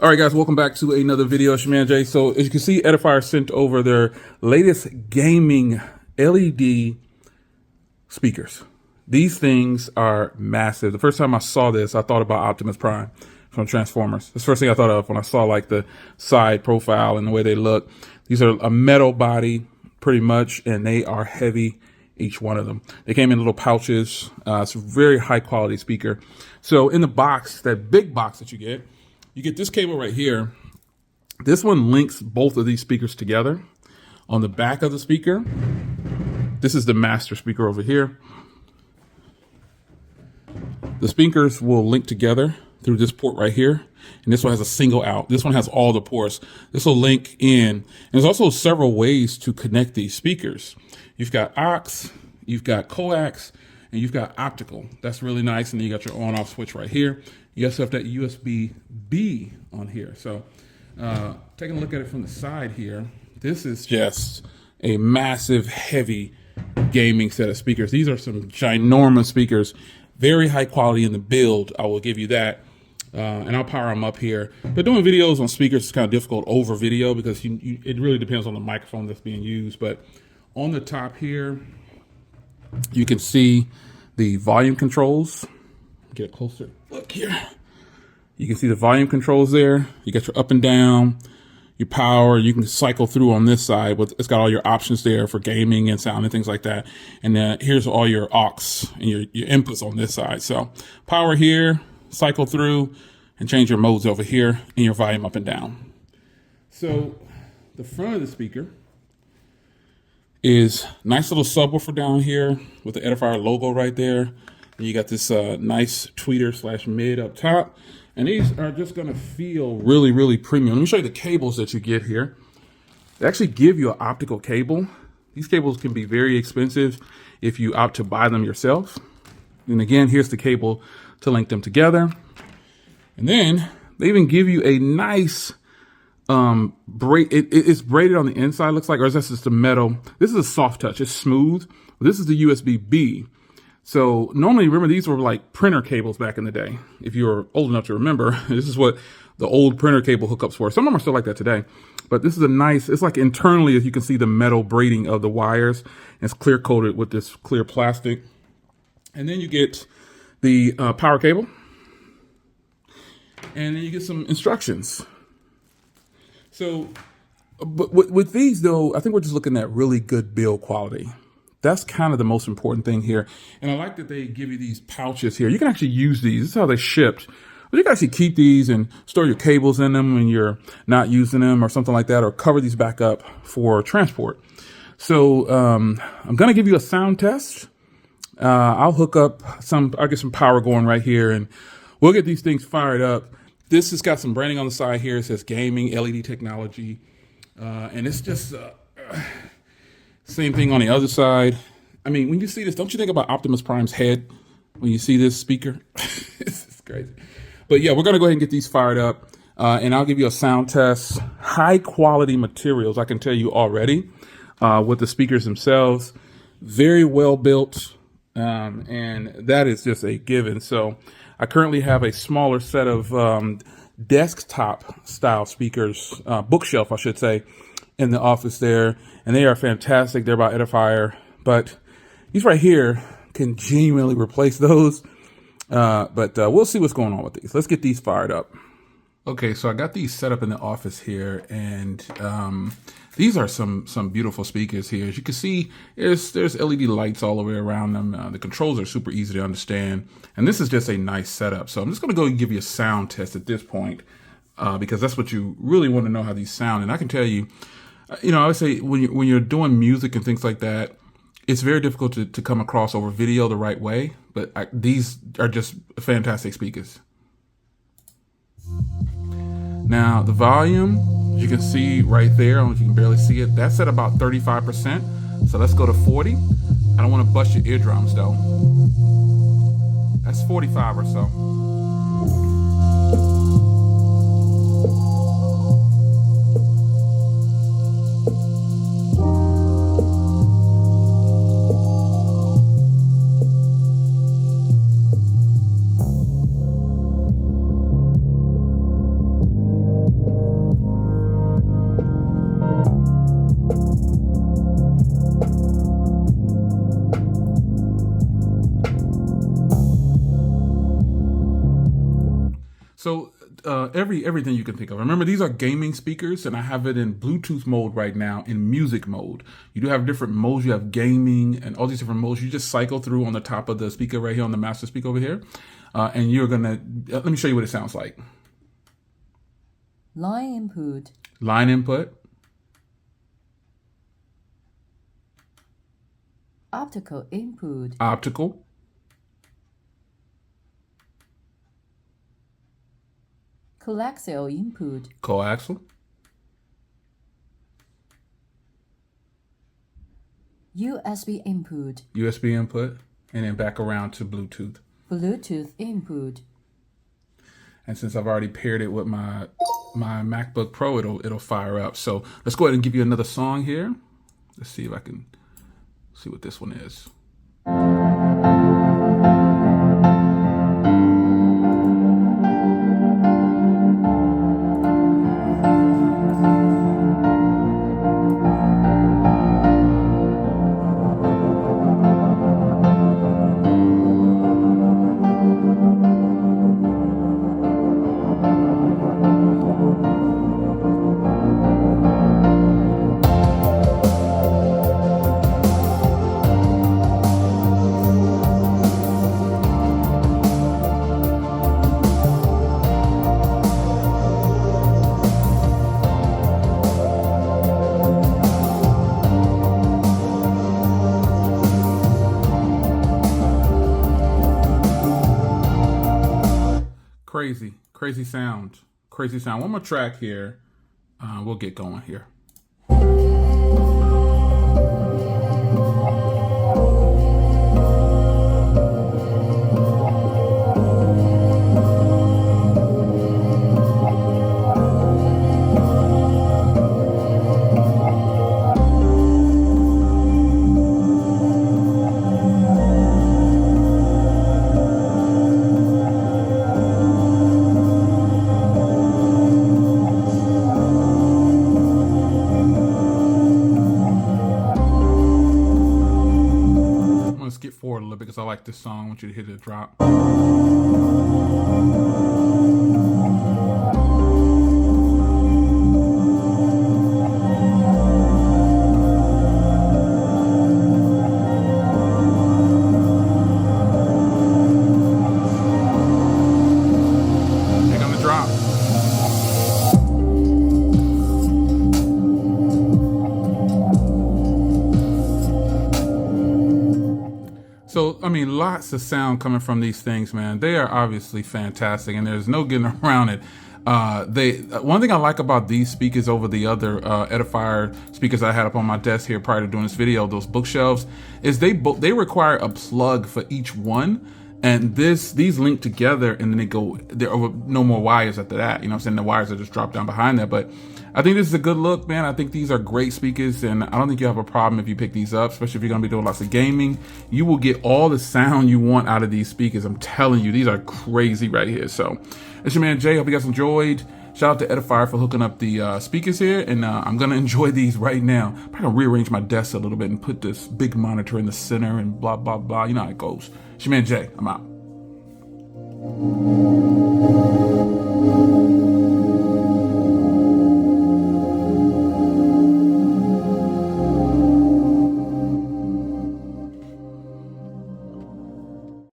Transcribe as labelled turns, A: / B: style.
A: All right, guys, welcome back to another video. It's your man Jay. So as you can see, Edifier sent over their latest gaming LED speakers. These things are massive. The first time I saw this, I thought about Optimus Prime from Transformers. That's the first thing I thought of when I saw like the side profile and the way they look. These are a metal body pretty much, and they are heavy, each one of them. They came in little pouches. It's a very high quality speaker. So in the box, that big box that you get this cable right here. This one links both of these speakers together. On the back of the speaker, this is the master speaker over here. The speakers will link together through this port right here. And this one has a single out. This one has all the ports. This will link in. And there's also several ways to connect these speakers. You've got aux, you've got coax, and you've got optical. That's really nice. And then you got your on-off switch right here. You also have that USB-B on here. So taking a look at it from the side here, this is just a massive, heavy gaming set of speakers. These are some ginormous speakers, very high quality in the build. I will give you that. And I'll power them up here. But doing videos on speakers is kind of difficult over video because it really depends on the microphone that's being used. But on the top here, you can see the volume controls. Get a closer look here. You can see the volume controls there. You got your up and down, your power. You can cycle through on this side. It's got all your options there for gaming and sound and things like that. And then here's all your aux and your inputs on this side. So power here, cycle through, and change your modes over here and your volume up and down. So the front of the speaker is nice little subwoofer down here with the Edifier logo right there. And you got this nice tweeter / mid up top. And these are just going to feel really, really premium. Let me show you the cables that you get here. They actually give you an optical cable. These cables can be very expensive if you opt to buy them yourself. And again, here's the cable to link them together. And then they even give you a nice braid. It's braided on the inside, looks like, or is this just the metal? This is a soft touch. It's smooth. This is the USB-B. So normally, remember, these were like printer cables back in the day. If you're old enough to remember, this is what the old printer cable hookups were. Some of them are still like that today. But this is a nice, it's like internally, as you can see, the metal braiding of the wires. It's clear coated with this clear plastic. And then you get the power cable. And then you get some instructions. So, but with these, though, I think we're just looking at really good build quality. That's kind of the most important thing here. And I like that they give you these pouches here. You can actually use these. This is how they shipped. But you can actually keep these and store your cables in them when you're not using them or something like that, or cover these back up for transport. So I'm going to give you a sound test. I'll hook up I'll get some power going right here, and we'll get these things fired up. This has got some branding on the side here. It says gaming LED technology. And it's just same thing on the other side. I mean, when you see this, don't you think about Optimus Prime's head when you see this speaker? It's crazy. But yeah, we're going to go ahead and get these fired up. And I'll give you a sound test. High quality materials, I can tell you already, with the speakers themselves. Very well built. And that is just a given. So I currently have a smaller set of desktop style speakers, bookshelf, I should say, in the office there. And they are fantastic. They're by Edifier. But these right here can genuinely replace those. But we'll see what's going on with these. Let's get these fired up. Okay, so I got these set up in the office here, and these are some beautiful speakers here. As you can see, there's LED lights all the way around them. The controls are super easy to understand, and this is just a nice setup. So I'm just going to go and give you a sound test at this point, because that's what you really want to know, how these sound. And I can tell you, I would say when you're doing music and things like that, it's very difficult to come across over video the right way. But these are just fantastic speakers. Now, the volume, you can see right there, I don't know if you can barely see it, that's at about 35%. So let's go to 40. I don't want to bust your eardrums, though. That's 45 or so. everything you can think of. Remember, these are gaming speakers, and I have it in Bluetooth mode right now, in music mode. You do have different modes. You have gaming and all these different modes. You just cycle through on the top of the speaker right here, on the master speaker over here. And you're going to, let me show you what it sounds like.
B: Line input.
A: Line input.
B: Optical input.
A: Optical.
B: Coaxial input.
A: Coaxial.
B: USB input.
A: USB input. And then back around to Bluetooth.
B: Bluetooth input.
A: And since I've already paired it with my MacBook Pro, it'll fire up. So let's go ahead and give you another song here. Let's see if I can see what this one is. Crazy sound. Crazy sound. One more track here. We'll get going here. Skip forward a little bit because I like this song. I want you to hit the drop. Here come the drop. So, I mean, lots of sound coming from these things, man. They are obviously fantastic, and there's no getting around it. One thing I like about these speakers over the other Edifier speakers I had up on my desk here prior to doing this video, those bookshelves, is they require a plug for each one. And these link together, and then there are no more wires after that. You know what I'm saying? The wires are just dropped down behind that. But I think this is a good look, man. I think these are great speakers, and I don't think you have a problem if you pick these up, especially if you're going to be doing lots of gaming. You will get all the sound you want out of these speakers. I'm telling you, these are crazy right here. So it's your man Jay. Hope you guys enjoyed. Shout out to Edifier for hooking up the speakers here, and I'm going to enjoy these right now. I'm going to rearrange my desk a little bit and put this big monitor in the center and blah, blah, blah. You know how it goes. It's your man Jay. I'm out.